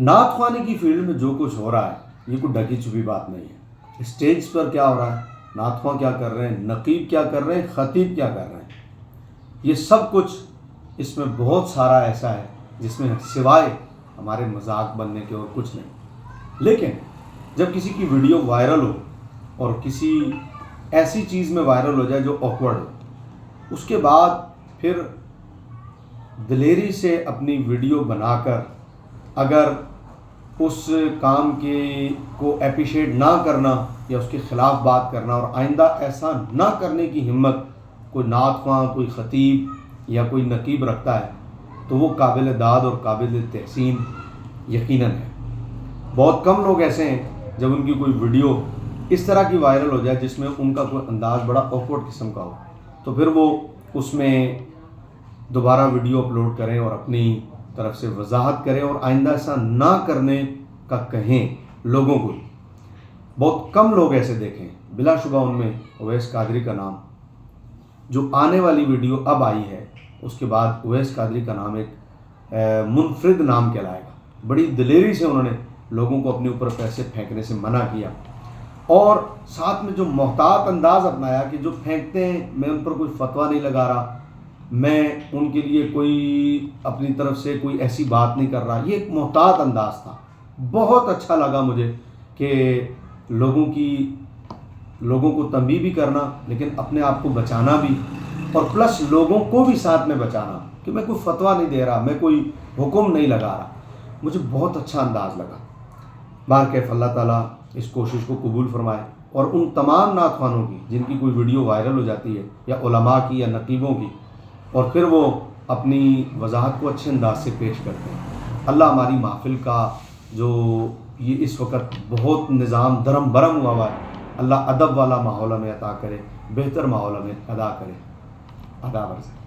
نعت خوانی کی فیلڈ میں جو کچھ ہو رہا ہے یہ کوئی ڈھکی چھپی بات نہیں ہے۔ اسٹیج پر کیا ہو رہا ہے، نعت خواں کیا کر رہے ہیں، نقیب کیا کر رہے ہیں، خطیب کیا کر رہے ہیں، یہ سب کچھ اس میں بہت سارا ایسا ہے جس میں سوائے ہمارے مذاق بننے کے اور کچھ نہیں۔ لیکن جب کسی کی ویڈیو وائرل ہو اور کسی ایسی چیز میں وائرل ہو جائے جو آکورڈ ہو، اس کے بعد پھر دلیری سے اپنی ویڈیو بنا کر اگر اس کام کو اپریشیٹ نہ کرنا یا اس کے خلاف بات کرنا اور آئندہ ایسا نہ کرنے کی ہمت کوئی نعت خواں، کوئی خطیب یا کوئی نقیب رکھتا ہے تو وہ قابل داد اور قابل تحسین یقیناً ہے۔ بہت کم لوگ ایسے ہیں جب ان کی کوئی ویڈیو اس طرح کی وائرل ہو جائے جس میں ان کا کوئی انداز بڑا آکورڈ قسم کا ہو تو پھر وہ اس میں دوبارہ ویڈیو اپلوڈ کریں اور اپنی طرف سے وضاحت کریں اور آئندہ ایسا نہ کرنے کا کہیں لوگوں کو۔ بہت کم لوگ ایسے دیکھیں، بلا شبہ ان میں اویس قادری کا نام، جو آنے والی ویڈیو اب آئی ہے اس کے بعد اویس قادری کا نام ایک منفرد نام کہلائے گا۔ بڑی دلیری سے انہوں نے لوگوں کو اپنے اوپر پیسے پھینکنے سے منع کیا اور ساتھ میں جو محتاط انداز اپنایا کہ جو پھینکتے ہیں میں ان پر کوئی فتویٰ نہیں لگا رہا، میں ان کے لیے کوئی اپنی طرف سے کوئی ایسی بات نہیں کر رہا، یہ ایک محتاط انداز تھا۔ بہت اچھا لگا مجھے کہ لوگوں کو تنبیہ بھی کرنا لیکن اپنے آپ کو بچانا بھی، اور پلس لوگوں کو بھی ساتھ میں بچانا کہ میں کوئی فتویٰ نہیں دے رہا، میں کوئی حکم نہیں لگا رہا۔ مجھے بہت اچھا انداز لگا۔ بہرکیف اللہ تعالیٰ اس کوشش کو قبول فرمائے اور ان تمام نعت خوانوں کی جن کی کوئی ویڈیو وائرل ہو جاتی ہے یا علماء کی یا نقیبوں کی اور پھر وہ اپنی وضاحت کو اچھے انداز سے پیش کرتے ہیں، اللہ ہماری محفل کا جو یہ اس وقت بہت نظام درم برم ہوا ہے، اللہ ادب والا ماحول میں عطا کرے، بہتر ماحول میں ادا کرے۔ اداب عرض ہے۔